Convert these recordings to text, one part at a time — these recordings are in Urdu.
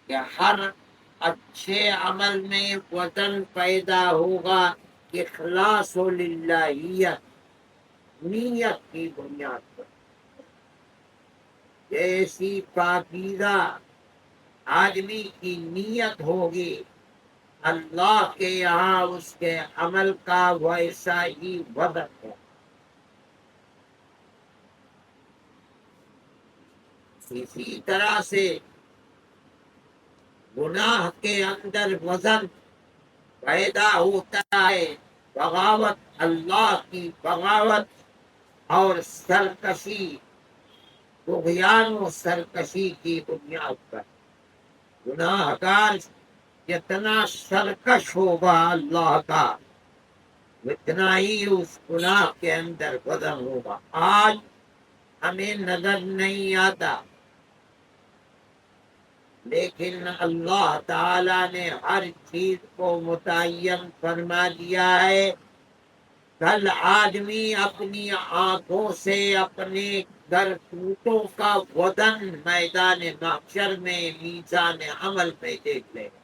کہ ہر اچھے عمل میں وزن پیدا ہوگا اخلاص و للہیت، نیت کی بنیاد پر۔ جیسی پاکیزہ آدمی کی نیت ہوگی، اللہ کے یہاں اس کے عمل کا ویسا ہی وزن ہے۔ اسی طرح سے گناہ کے اندر وزن پیدا ہوتا ہے، بغاوت، اللہ کی بغاوت اور سرکشی، طغیان و سرکشی کی بنیاد پر۔ گناہ گار جتنا سرکش ہوگا اللہ کا، اتنا ہی اس گناہ کے اندر وزن ہوگا۔ آج ہمیں نظر نہیں آتا، لیکن اللہ تعالی نے ہر چیز کو متعین فرما دیا ہے۔ کل آدمی اپنی آنکھوں سے اپنے کرتوتوں کا وزن میدان محشر میں میزان عمل میں دیکھ لے گا،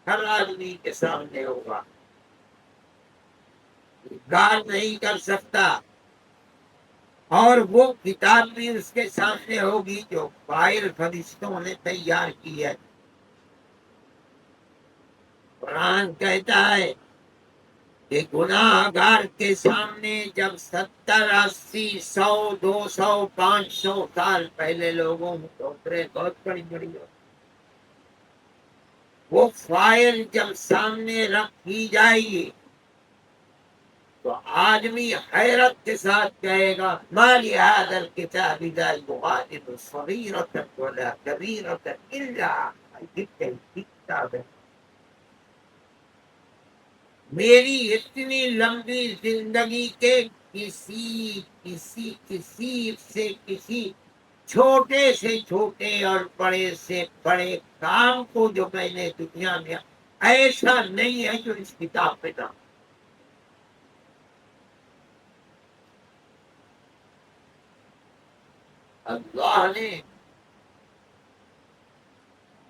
ہر آدمی کے سامنے ہوگا، انکار نہیں کر سکتا۔ اور وہ کتاب بھی اس کے سامنے ہوگی جو باہر فرشتوں نے تیار کی ہے۔ قرآن کہتا ہے کہ گناہ گار کے سامنے جب 70، 80، 100، 200، 500 سال پہلے لوگوں میں ٹھوکریں بہت بڑی بڑی ہو، وہ فائل جب سامنے رکھی جائے گی تو آدمی حیرت کے ساتھ کہے گا مالی هذا الكتاب لا يغادر صغيرة ولا كبيرة إلا کتاب ہے۔ میری اتنی لمبی زندگی کے کسی سے کسی چھوٹے سے چھوٹے اور بڑے سے بڑے کام کو جو میں نے دنیا میں ایسا نہیں ہے جو اس کتاب میں نہ۔ اللہ نے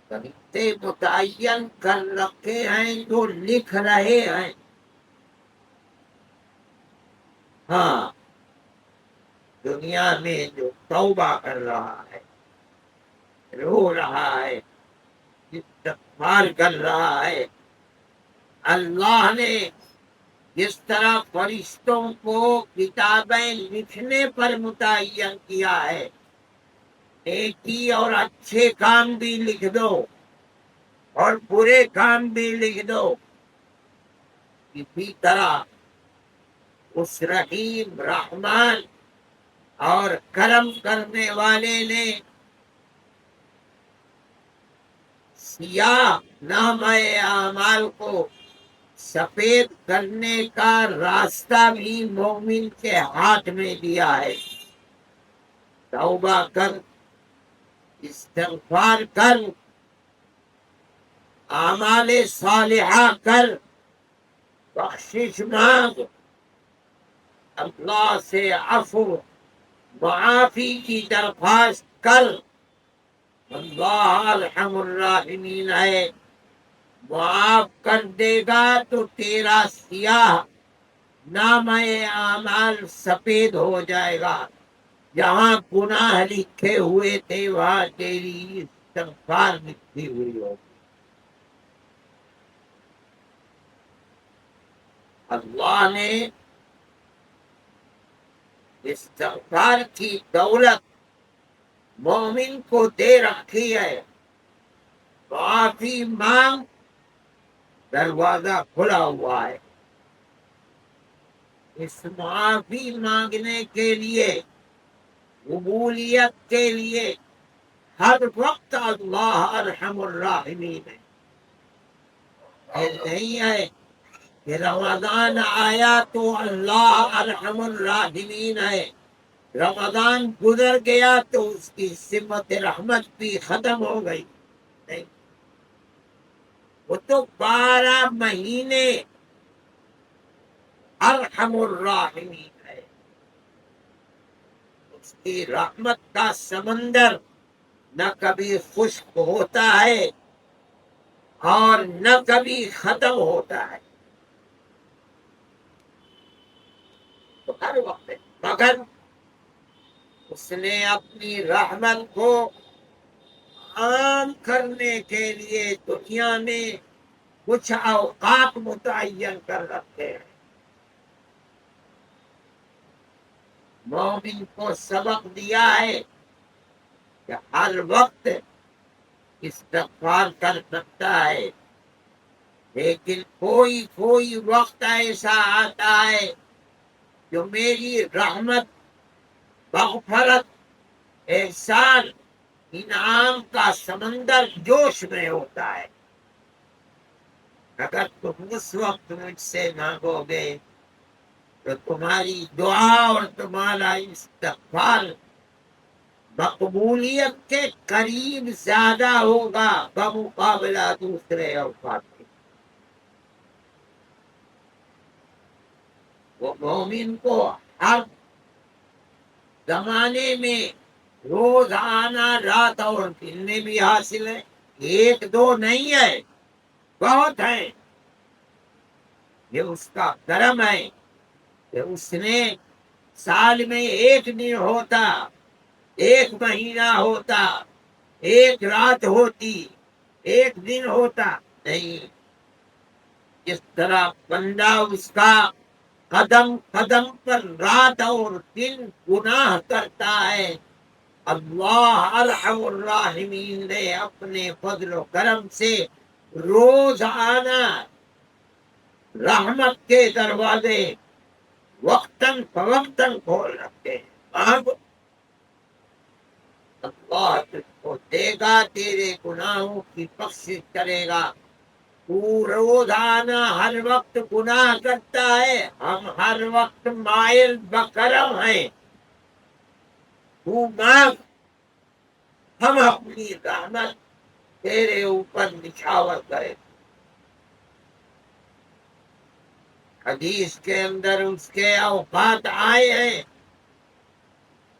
طریقے متعین کر رکھے ہیں جو لکھ رہے ہیں۔ ہاں، دنیا میں جو توبہ کر رہا ہے، رو رہا ہے، استغفار کر رہا ہے، اللہ نے جس طرح فرشتوں کو کتابیں لکھنے پر متعین کیا ہے، نیکی اور اچھے کام بھی لکھ دو اور برے کام بھی لکھ دو، اسی طرح اس رحیم، رحمان اور کرم کرنے والے نے سیاہ نامہ اعمال کو سفید کرنے کا راستہ بھی مومن کے ہاتھ میں دیا ہے۔ توبہ کر، استغفار کر، اعمال صالحہ کر، بخشش مانگ، اللہ سے عفو معافی کی درخواست کر۔ اللہ ارحم الراحمین ہے، معاف کر دے گا تو تیرا سیاہ نامہ اعمال سفید ہو جائے گا، جہاں گناہ لکھے ہوئے تھے وہاں تیری استغفار لکھی ہوئی ہو۔ اللہ نے استغفار کی دولت مومن کو دے رکھی ہے۔ معافی مانگ، دروازہ کھلا ہوا ہے۔ اس معافی مانگنے کے لیے، قبولیت کے لیے ہر وقت اللہ ارحم الراحمین ہے۔ یہ نہیں ہے کہ رمضان آیا تو اللہ ارحم الراحمین ہے، رمضان گزر گیا تو اس کی سمت رحمت بھی ختم ہو گئی۔ نہیں، وہ تو 12 مہینے ارحم الراحمین ہے۔ اس کی رحمت کا سمندر نہ کبھی خشک ہوتا ہے اور نہ کبھی ختم ہوتا ہے، تو ہر وقت، مگر اس نے اپنی رحمت کو عام کرنے کے لیے دنیا میں کچھ اوقات متعین کر رکھے ہیں۔ مومن کو سبق دیا ہے کہ ہر وقت استغفار کر سکتا ہے، لیکن کوئی وقت ایسا آتا ہے جو میری رحمت، مغفرت، احسان، انعام کا سمندر جوش میں ہوتا ہے۔ اگر تم اس وقت مجھ سے مانگو گے تو تمہاری دعا اور تمہارا استغفار مقبولیت کے قریب زیادہ ہوگا بمقابلہ دوسرے اوقات کے۔ وہ مومن کو ہر زمانے میں روز آنا، رات اور دن میں بھی حاصل ہے، ایک دو نہیں ہے، بہت ہے۔ یہ اس کا کرم ہے کہ اس نے سال میں ایک دن ہوتا، ایک مہینہ ہوتا، ایک رات ہوتی، ایک دن ہوتا نہیں، جس طرح بندہ اس کا قدم قدم پر رات اور دن گناہ کرتا ہے، اللہ ارحم الراحمین نے اپنے فضل و کرم سے روز آنا رحمت کے دروازے وقتاً فوقتاً کھول رکھتے ہیں۔ اب اللہ تجھ کو دے گا، تیرے گناہوں کی بخشش کرے گا۔ تو روزانہ ہر وقت گناہ کرتا ہے، ہم ہر وقت مائل بکرم ہیں، تو مانگ، ہم اپنی رحمت تیرے اوپر نچھاور کریں۔ حدیث کے اندر اس کے اوقات آئے ہیں،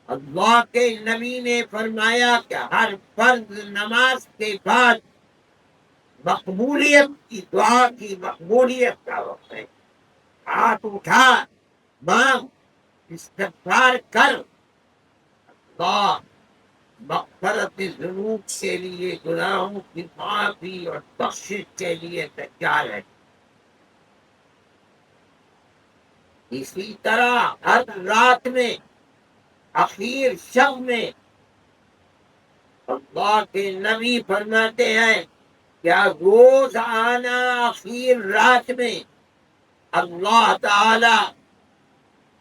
اللہ کے نبی نے فرمایا کہ ہر فرض نماز کے بعد مقبولیت کی دعا کی مقبولیت کا وقت ہے۔ ہاتھ اٹھا، مانگ، استغفار کر، اللہ مغفرت ذنوب کے لیے، گناہوں کی معافی اور بخشش کے لیے تیار ہے۔ اسی طرح ہر رات میں، آخر شب میں، اللہ کے نبی فرماتے ہیں کیا روز آنا آخر رات میں اللہ تعالی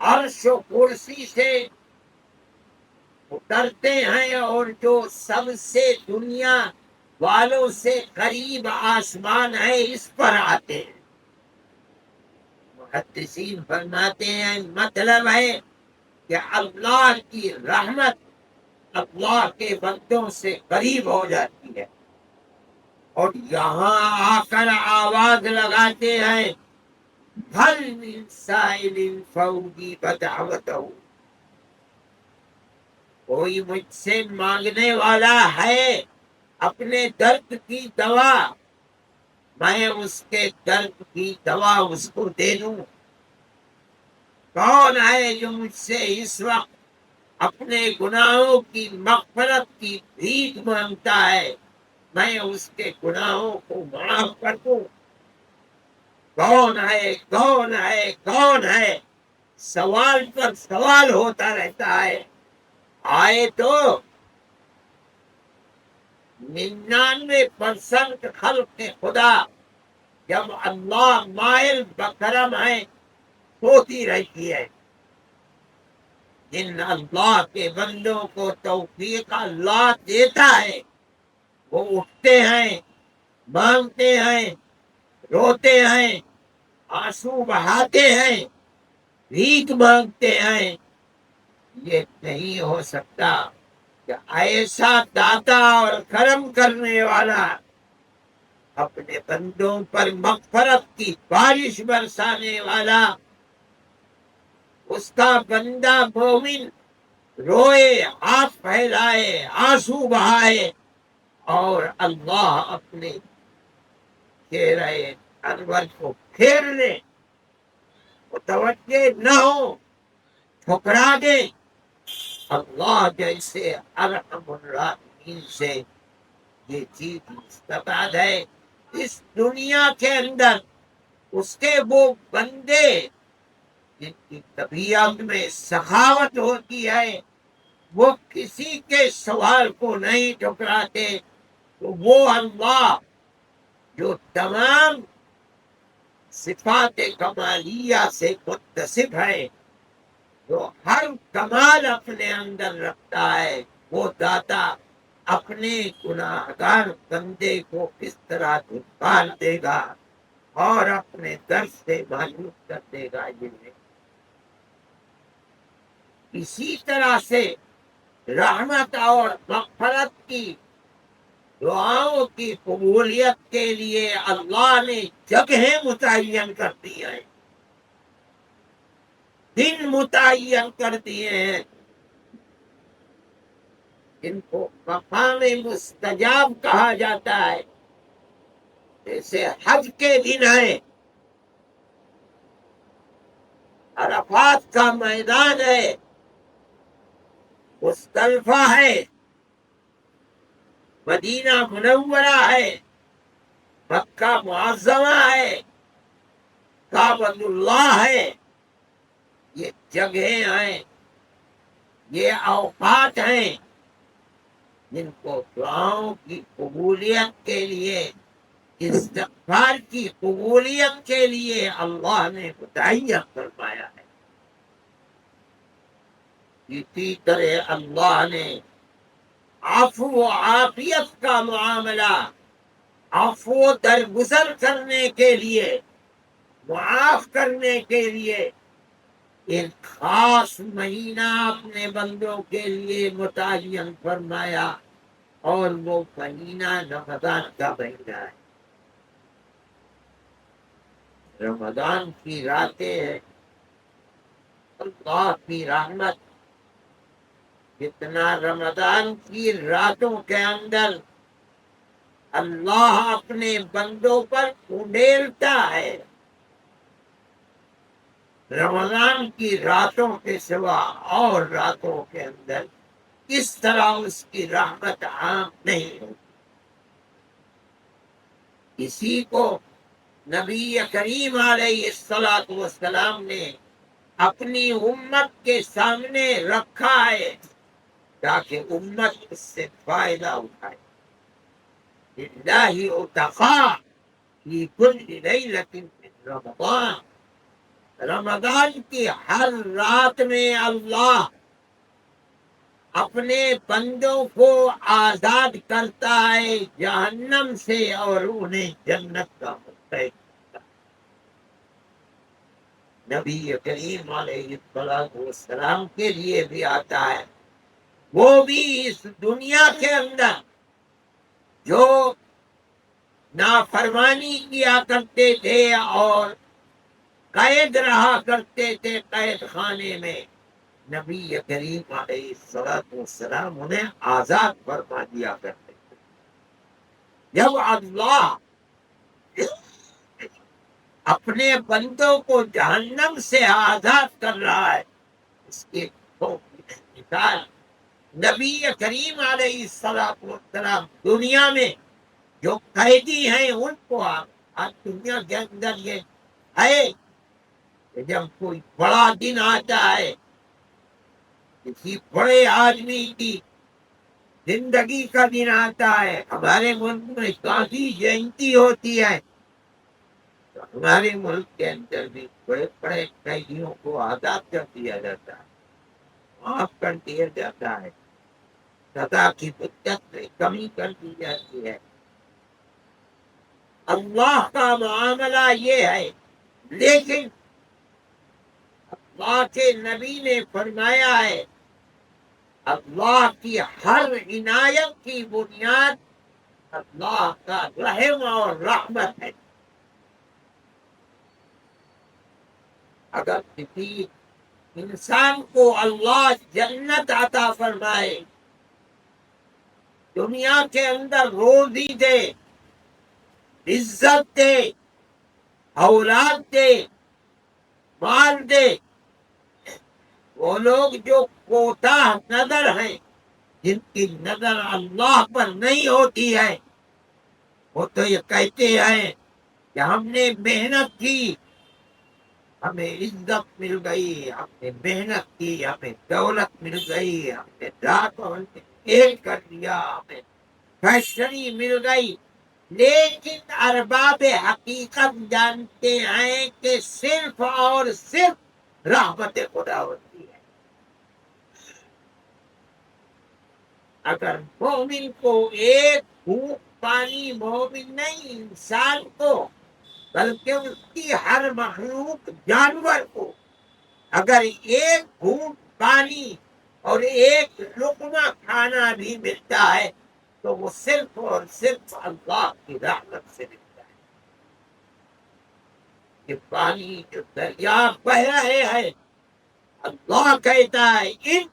عرش و کرسی سے اترتے ہیں، اور جو سب سے دنیا والوں سے قریب آسمان ہے اس پر آتے ہیں۔ محدثین فرماتے ہیں مطلب ہے کہ اللہ کی رحمت اللہ کے بندوں سے قریب ہو جاتی ہے، اور یہاں آ کر آواز لگاتے ہیں هل من سائل فأجيب دعوته، کوئی مجھ سے مانگنے والا ہے اپنے درد کی دوا، میں اس کے درد کی دوا اس کو دے دوں۔ کون ہے جو مجھ سے اس وقت اپنے گناہوں کی مغفرت کی بھیک مانگتا ہے، میں اس کے گناہوں کو معاف کر دوں؟ کون ہے، کون ہے، کون ہے؟ سوال پر سوال ہوتا رہتا ہے۔ آئے تو 99% خلق خدا جب اللہ مائل بکرم ہے ہوتی رہتی ہے، جن اللہ کے بندوں کو توفیق اللہ دیتا ہے وہ اٹھتے ہیں، مانگتے ہیں، روتے ہیں، آنسو بہاتے ہیں، بھیک مانگتے ہیں۔ یہ نہیں ہو سکتا کہ ایسا داتا اور کرم کرنے والا اپنے بندوں پر مغفرت کی بارش برسانے والا، اس کا بندہ مومن روئے، ہاتھ پھیلائے، آنسو بہائے، اور اللہ اپنے چہرے انور کو پھیر لے، متوجہ نہ ہو، ٹھکرا دے، اللہ جیسے ارحم الراحمین سے یہ چیز مستفاد ہے اس دنیا کے اندر۔ اس کے وہ بندے جن کی طبیعت میں سخاوت ہوتی ہے، وہ کسی کے سوال کو نہیں ٹھکراتے، تو وہ اللہ جو تمام صفات کمالیہ سے متصف ہے، جو ہر کمال اپنے اندر رکھتا ہے، وہ داتا اپنے گناہگار بندے کو کس طرح نکال دے گا اور اپنے در سے معلوم کر دے گا۔ یہ اسی طرح سے رحمت اور مغفرت کی دعاؤں کی قبولیت کے لیے اللہ نے جگہیں متعین کر دی ہیں، دن متعین کر دیے ہیں، ان کو مقام مستجاب کہا جاتا ہے۔ جیسے حج کے دن ہے، عرفات کا میدان ہے، مصطلفہ ہے، مدینہ منورہ ہے، مکہ معظمہ ہے، کعبۃ اللہ ہے، یہ جگہیں ہیں، یہ اوقات ہیں جن کو دعاؤں کی قبولیت کے لیے، استغفار کی قبولیت کے لیے اللہ نے متعین فرمایا ہے۔ اسی طرح اللہ نے عفو و عافیت کا معاملہ، عفو درگزر کرنے کے لیے، معاف کرنے کے لیے ایک خاص مہینہ اپنے بندوں کے لیے متعین فرمایا، اور وہ مہینہ رمضان کا مہینہ ہے۔ رمضان کی راتیں ہیں، اللہ کی رحمت، جتنا رمضان کی راتوں کے اندر اللہ اپنے بندوں پر اڈیلتا ہے، رمضان کی راتوں کے سوا اور راتوں کے اندر اس طرح اس کی رحمت عام نہیں ہوتی۔ اسی کو نبی کریم علیہ الصلاۃ والسلام نے اپنی امت کے سامنے رکھا ہے تاکہ امت اس سے فائدہ اٹھائے۔ للہ عتقاء فی کل لیلۃ من رمضان، رمضان کی ہر رات میں اللہ اپنے بندوں کو آزاد کرتا ہے جہنم سے اور انہیں جنت کا مستحق کرتا ہے۔ نبی کریم علیہ السلام کے لیے بھی آتا ہے، وہ بھی اس دنیا کے اندر جو نافرمانی کیا کرتے تھے اور قید رہا کرتے تھے قید خانے میں، نبی کریم علیہ السلام انہیں آزاد فرما دیا کرتے تھے۔ جب اللہ اپنے بندوں کو جہنم سے آزاد کر رہا ہے، اس کی مثال نبی کریم علیہ السلام دنیا میں جو قیدی ہیں ان کو آج دنیا کے اندر یہ ہے کہ جب کوئی بڑا دن آتا ہے، کسی بڑے آدمی کی زندگی کا دن آتا ہے، ہمارے ملک میں گاندھی جینتی ہوتی ہے، تو ہمارے ملک کے اندر بھی بڑے بڑے قیدیوں کو آزاد کر دیا جاتا ہے، معاف کر دیا جاتا ہے، سزا کی مدت میں کمی کر دی جاتی ہے۔ اللہ کا معاملہ یہ ہے، لیکن اللہ کے نبی نے فرمایا ہے اللہ کی ہر عنایت کی بنیاد اللہ کا رحم اور رحمت ہے۔ اگر کسی انسان کو اللہ جنت عطا فرمائے، دنیا کے اندر روزی دے، عزت دے، اولاد دے، مال دے، وہ لوگ جو کوتاہ نظر ہیں، جن کی نظر اللہ پر نہیں ہوتی ہے، وہ تو یہ کہتے ہیں کہ ہم نے محنت کی، ہمیں عزت مل گئی، ہم نے محنت کی، ہمیں دولت مل گئی، ہم نے راتوں میں کھیل کر لیا، ہمیں فیشنی مل گئی، لیکن ارباب حقیقت جانتے ہیں کہ صرف اور صرف رحمت خدا ہوتی ہے۔ اگر مومن کو ایک گھونٹ پانی، مومن نہیں انسان کو بلکہ اس کی ہر مخلوق جانور کو اگر ایک گھونٹ پانی اور ایک لقمہ کھانا بھی ملتا ہے تو وہ صرف اور صرف اللہ کی رحمت سے ملتا ہے۔ یہ پانی جو دریا بہ رہے ہیں، اللہ کہتا ہے ان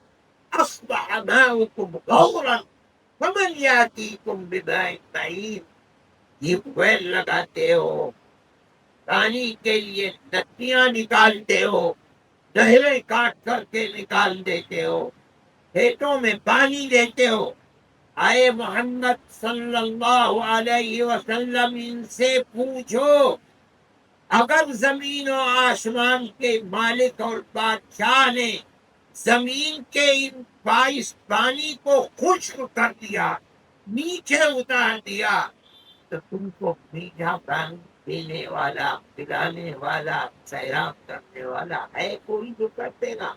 اصبح ماؤکم غورا فمن یاتیکم بماء معین، یہ ویل لگاتے ہو، پانی کے لیے ندیاں نکالتے ہو، نہریں کاٹ کر کے نکال دیتے ہو، کھیتوں میں پانی دیتے ہو، آئے محمد صلی اللہ علیہ وسلم ان سے پوچھو اگر زمین و آسمان کے مالک اور بادشاہ نے زمین کے ان 22 پانی کو خشک کر دیا، نیچے اتار دیا، تو تم کو میٹھا پانی دینے والا، پلانے والا، سیراب کرنے والا ہے کوئی جو کر دے گا؟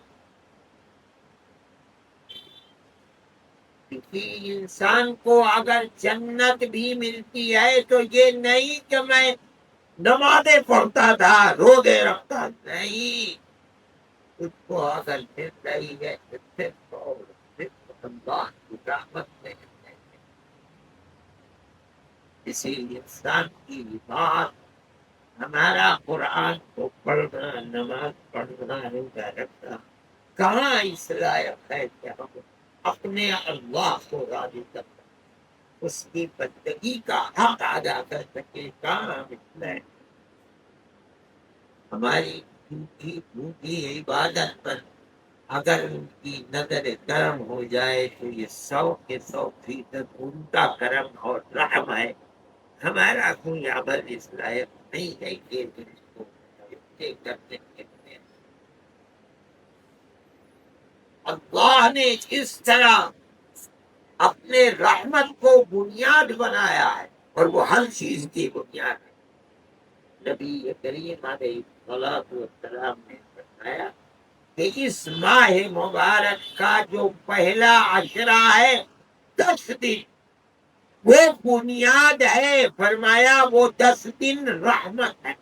کسی انسان کو اگر جنت بھی ملتی ہے تو یہ نہیں کہ میں نمازیں پڑھتا تھا، روزے رکھتا، نہیں، اس کو اگر مل رہی ہے تو صرف اور صرف اللہ کی رحمت میں ہے۔ اسی انسان کی بات ہمارا قرآن کو پڑھنا، نماز پڑھنا، روزہ رکھنا کہاں اس لائق ہے کہ ہم اپنے اللہ کو راضی کر سکیں، اس کی بندگی کا حق ادا کر سکے؟ کہاں ملتا ہے؟ ہماری جھوٹی عبادت پر اگر ان کی نظر کرم ہو جائے تو یہ 100% ان کا کرم اور رحم ہے۔ ہمارا کوئی عمل اس لائق نہیں ہے کہ اس کو کرنے کے لیے اللہ نے اس طرح اپنے رحمت کو بنیاد بنایا ہے، اور وہ ہر چیز کی بنیاد ہے۔ نبی کریم علیہ الصلوۃ والسلام نے بتایا کہ اس ماہ مبارک کا جو پہلا عشرہ ہے، 10 دن وہ بنیاد ہے، فرمایا وہ 10 دن رحمت ہے۔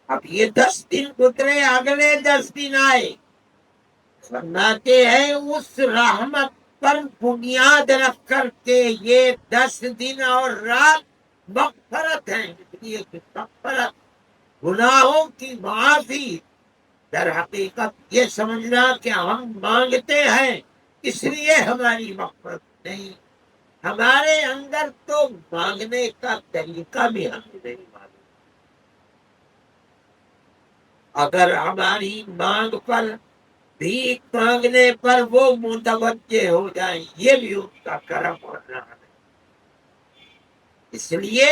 اب یہ 10 دن گزرے، اگلے 10 دن آئے، فرماتے ہیں اس رحمت پر بنیاد رکھ کر کے یہ 10 دن اور رات مغفرت ہے، اس لیے کہ مغفرت گناہوں کی معافی۔ در حقیقت یہ سمجھنا کہ ہم مانگتے ہیں اس لیے ہماری مغفرت نہیں، ہمارے اندر تو مانگنے کا طریقہ بھی ہمیں نہیں معلوم۔ اگر ہماری مانگ پر، بھیک مانگنے پر وہ متوجہ ہو جائیں، یہ بھی اس کا کرم اور رحمت ہے۔ اس لیے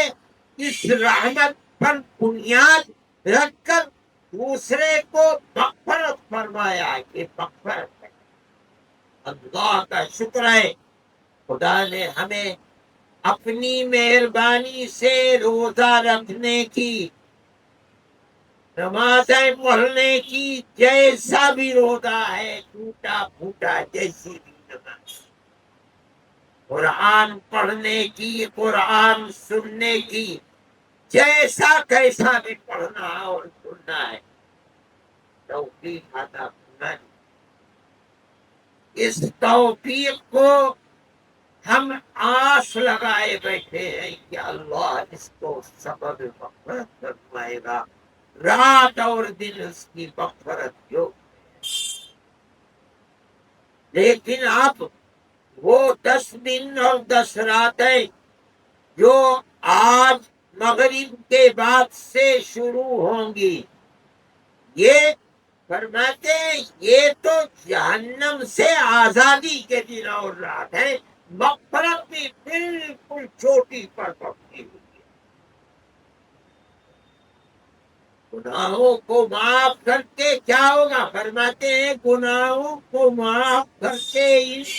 اس رحمت پر بنیاد رکھ کر دوسرے کو مغفرت فرمایا کہ مغفرت ہے۔ اللہ کا شکر ہے، خدا نے ہمیں اپنی مہربانی سے روزہ رکھنے کی، نمازیں پڑھنے کی، جیسا بھی روزہ ہے، ٹوٹا پھوٹا جیسی بھی نماز، قرآن پڑھنے کی، قرآن سننے کی، جیسا کیسا بھی پڑھنا اور سننا ہے، توفیق عطا فرمائے۔ اس توفیق کو ہم آس لگائے بیٹھے ہیں کہ اللہ اس کو سبب مغفرت فرمائے گا، رات اور دن اس کی مغفرت جو، لیکن اب وہ 10 دن اور 10 راتیں جو آج مغرب کے بعد سے شروع ہوں گی، یہ فرماتے ہیں یہ تو جہنم سے آزادی کے دن اور رات ہے، مغفرت بھی بالکل چھوٹی پر پکی ہوئی ہے۔ گناہوں کو معاف کر کے کیا ہوگا؟ فرماتے ہیں گناہوں کو معاف کر کے اس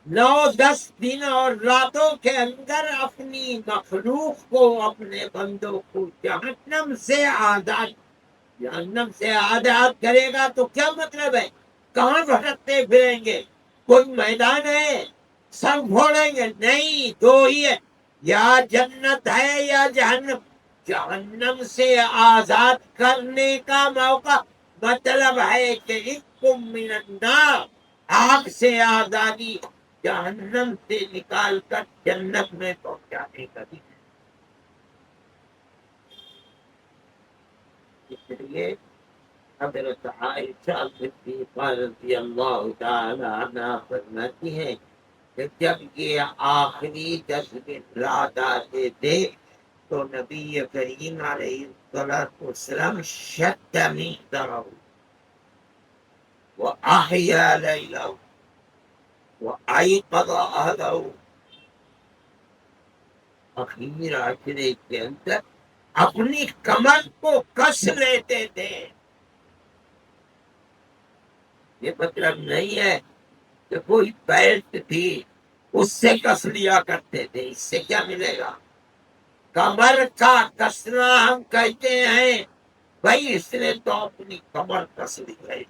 9-10 دن اور راتوں کے اندر اپنی مخلوق کو، اپنے بندوں کو جہنم سے آزاد کرے گا تو کیا مطلب ہے؟ کہاں بھٹکتے پھریں گے؟ کوئی میدان ہے سر پھوڑیں گے؟ نہیں، دو ہی ہے، یا جنت ہے یا جہنم۔ جہنم سے آزاد کرنے کا موقع مطلب ہے کہ حکم من النار، آگ سے آزادی، جہنم سے نکال کر جنت میں پہنچانے کا بھی۔ اس لیے حضرت عائشہ صدیقہ رضی اللہ تعالی عنہا فرماتی ہیں کہ جب یہ آخری 10 دن رات آتے تھے تو نبی کریم علیہ السلام شد میدرہ وأحیا لیلہ وأیقظ اہلہ، اخیر عشرے کے اندر اپنی کمر کو کس لیتے تھے۔ یہ مطلب نہیں ہے کہ کوئی بیلٹ تھی اس سے کس لیا کرتے تھے، اس سے کیا ملے گا؟ کمر کا کسنا ہم کہتے ہیں بھائی اس نے تو اپنی کمر کس لی ہے،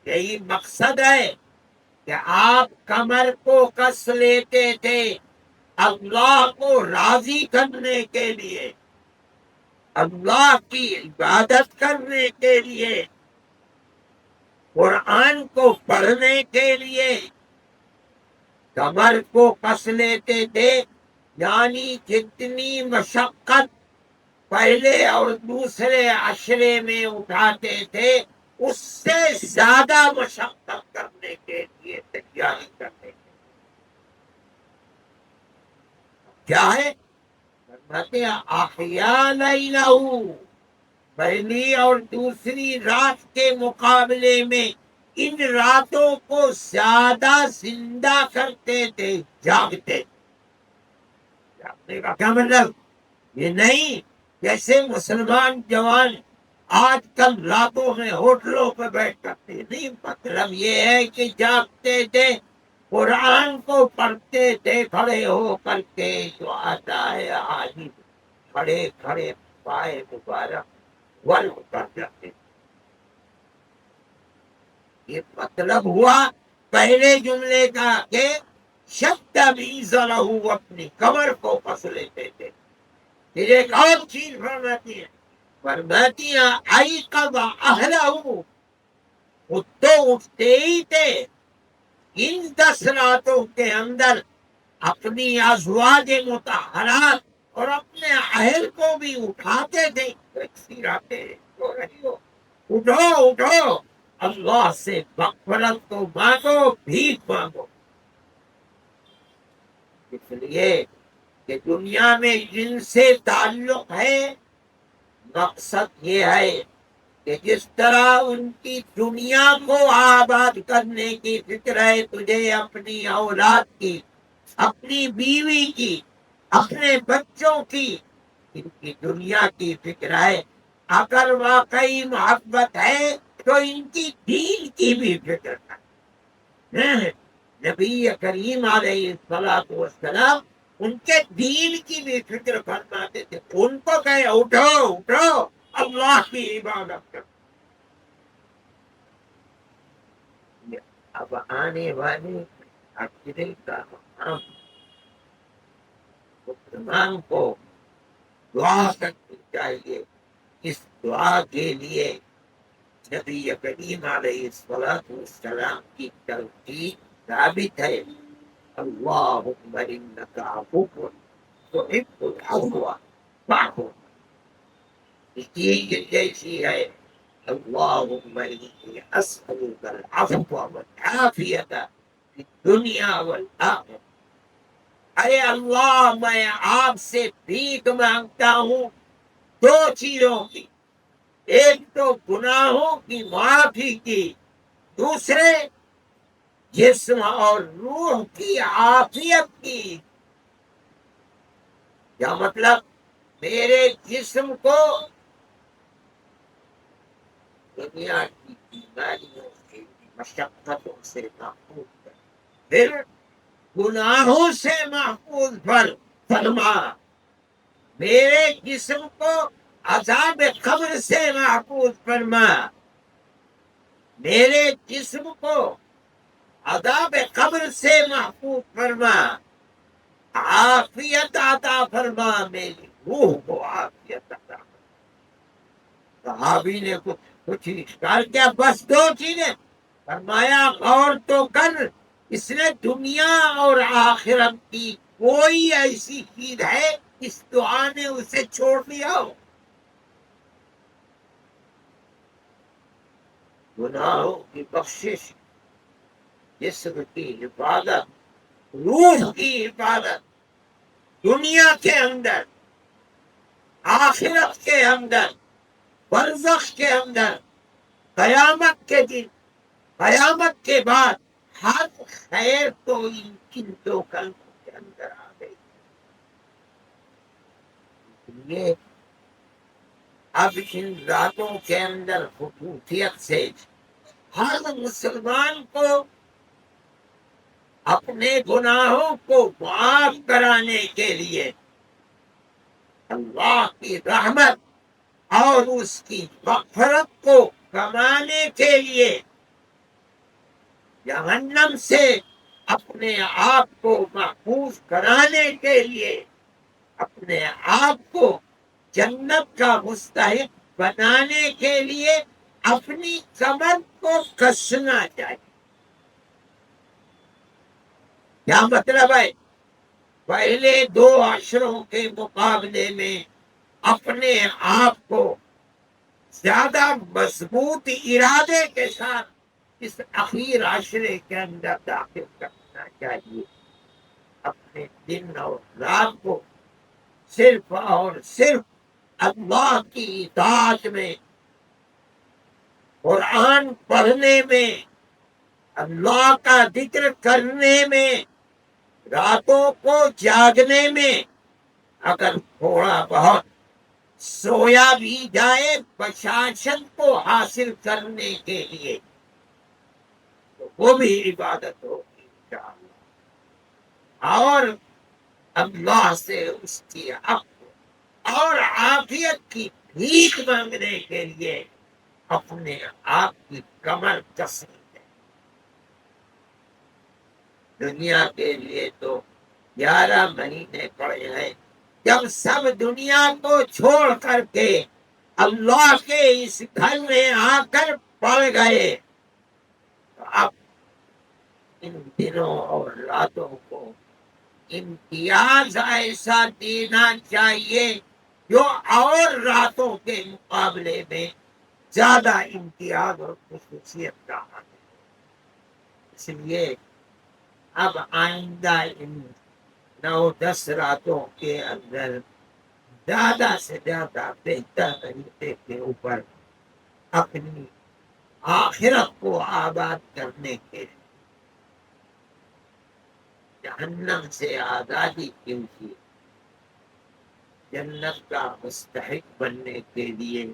یہی مقصد ہے کہ آپ کمر کو کس لیتے تھے اللہ کو راضی کرنے کے لیے، اللہ کی عبادت کرنے کے لیے، قرآن کو پڑھنے کے لیے کمر کو کس لیتے تھے۔ یعنی جتنی مشقت پہلے اور دوسرے عشرے میں اٹھاتے تھے اس سے زیادہ مشقت کرنے کے لیے تیاری کرتے تھے۔ کیا ہے؟ فرماتے ہیں احیا لیلہ، پہلی اور دوسری رات کے مقابلے میں ان راتوں کو زیادہ زندہ کرتے تھے، جاگتے۔ جاگنے کا کیا مطلب؟ یہ نہیں جیسے مسلمان جوان آج کل راتوں میں ہوٹلوں پہ بیٹھ کرتے، نہیں، مطلب یہ ہے کہ جاگتے تھے، قرآن کو پڑھتے تھے کھڑے ہو کر کے، جو آتا ہے آج کھڑے کھڑے پائے مبارک ول کر جاتے۔ یہ مطلب ہوا پہلے جملے کا کہ شد میزرہ، اپنی کمر کو کس لیتے تھے۔ پھر ایک اور چیز فرماتی ہیں ایقظ اہلہ، خود تو اٹھتے ہی تھے ان 10 راتوں کے اندر اپنی ازواج مطہرات اور اپنے اہل کو بھی اٹھاتے تھے۔ ایسی راتیں سو رہی ہو، اٹھو اٹھو، اللہ سے مغفرت کو مانگو، بھیک مانگو۔ اس لیے کہ دنیا میں جن سے تعلق ہے، مقصد یہ ہے کہ جس طرح ان کی دنیا کو آباد کرنے کی فکر ہے تجھے، اپنی اولاد کی، اپنی بیوی کی، اپنے بچوں کی، ان کی دنیا کی فکر ہے۔ اگر واقعی محبت ہے تو ان کی دین کی بھی فکر ہے۔ نبی کریم علیہ السلام ان کے دین کی بھی فکر فرماتے تھے، ان کو کہے اٹھو اٹھو اللہ کی عبادت کرو۔ اب آنے والے عقیدے کا مقام مسلمان کو دعا کرنی چاہیے۔ اس دعا کے لیے نبی کریم علیہ السلام کی تلقین ثابت ہے، اللہم انک عفو تحب العفو فاعف۔ چیز جیسی ہے اللہم انی اسألک العفو والعافیت فی الدنیا والآخرہ، ارے اللہ میں آپ سے بھیک مانگتا ہوں دو چیزوں کی، ایک تو گناہوں کی معافی کی، دوسرے جسم اور روح کی عافیت کی۔ کیا مطلب؟ میرے جسم کو دنیا کی بیماریوں سے مشقتوں سے محفوظ کر، پھر گناہوں سے محفوظ فرما، میرے جسم کو عذاب قبر سے محفوظ فرما، میرے جسم کو عذاب قبر سے محفوظ فرما، عافیت عطا فرما، میری روح کو عافیت عطا فرما۔ صحابی نے کچھ اشکال کیا، بس دو چیزیں، فرمایا غور تو کر، اس نے دنیا اور آخرت کی کوئی ایسی چیز ہے اس دعا نے اسے چھوڑ دیا ہو؟ گناہوں کی بخشش، جسم کی حفاظت، روح کی حفاظت، دنیا کے اندر، آخرت کے اندر، برزخ کے اندر، قیامت کے دن، قیامت کے بعد، ہر خیر تو ان دو کلموں کے اندر آ گئی۔ یہ اب ان راتوں کے اندر خصوصیت سے ہر مسلمان کو اپنے گناہوں کو معاف کرانے کے لیے اللہ کی رحمت اور اس کی مغفرت کو کمانے کے لیے جہنم سے اپنے آپ کو محفوظ کرانے کے لیے اپنے آپ کو جنت کا مستحق بنانے کے لیے اپنی کمر کو کسنا چاہیے۔ کیا مطلب ہے؟ پہلے دو عشروں کے مقابلے میں اپنے آپ کو زیادہ مضبوط ارادے کے ساتھ اس اخیر عشرے کے اندر داخل کرنا چاہیے۔ اپنے دن اور رات کو صرف اور صرف اللہ کی اطاعت میں، قرآن پڑھنے میں، اللہ کا ذکر کرنے میں، راتوں کو جاگنے میں، اگر تھوڑا بہت سویا بھی جائے بشاشت کو حاصل کرنے کے لیے تو وہ بھی عبادت ہوگی انشاءاللہ، اور اللہ سے اس کی حق اور عافیت کی بھیک مانگنے کے لیے اپنے آپ کی کمر کسنی ہے۔ دنیا کے لیے تو 11 مہینے پڑے ہیں، جب سب دنیا کو چھوڑ کر کے اللہ کے اس گھر میں آ کر پڑ گئے، تو اب ان دنوں اور راتوں کو امتیاز ایسا دینا چاہیے جو اور راتوں کے مقابلے میں زیادہ امتیاز اور خصوصیت کا حامل ہے۔ اس لیے اب آئندہ ان 9-10 راتوں کے اندر زیادہ سے زیادہ بہتر طریقے کے اوپر اپنی آخرت کو آباد کرنے کے، جہنم سے آزادی کے لیے، جنت کا مستحق بننے کے لیے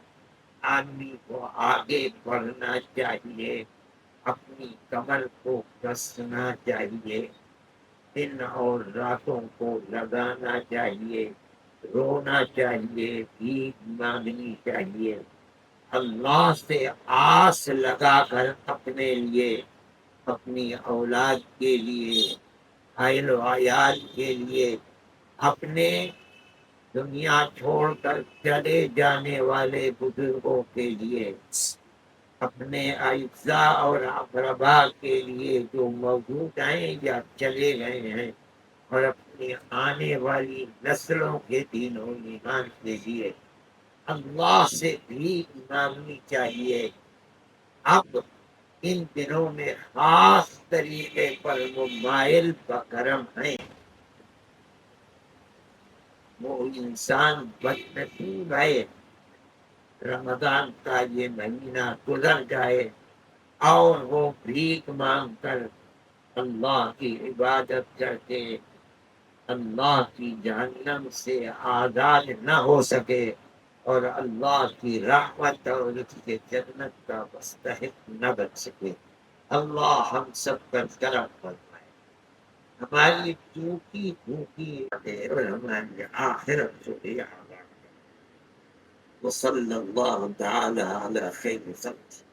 آدمی کو آگے بڑھنا چاہیے، اپنی کمر کو کسنا چاہیے، دن اور راتوں کو لگانا چاہیے، رونا چاہیے، بھیک مانگنی چاہیے، اللہ سے آس لگا کر اپنے لیے، اپنی اولاد کے لیے، اہل و عیال کے لیے، اپنے دنیا چھوڑ کر چلے جانے والے بزرگوں کے لیے، اپنے اعزاء اور اقربا کے لیے جو موجود ہیں یا چلے گئے ہیں، اور اپنی آنے والی نسلوں کے دین و ایمان کے لیے اللہ سے بھیک مانگنی چاہیے۔ اب ان دنوں میں خاص طریقے پر وہ مائل بکرم ہیں، وہ انسان بدنصیب ہے، رمضان کا یہ مہینہ گزر جائے اور وہ بھیک مانگ کر اللہ کی عبادت کر کے اللہ کی جہنم سے آزاد نہ ہو سکے اور اللہ کی رحمت اور اس کے جنت کا مستحق نہ بن سکے۔ اللہ ہم سب پر کرم فرمائے، ہماری ٹوٹی پھوٹی اور ہماری آخرت کو بھی آباد کرے۔ وصلی اللہ تعالی علی خیر خلقہ۔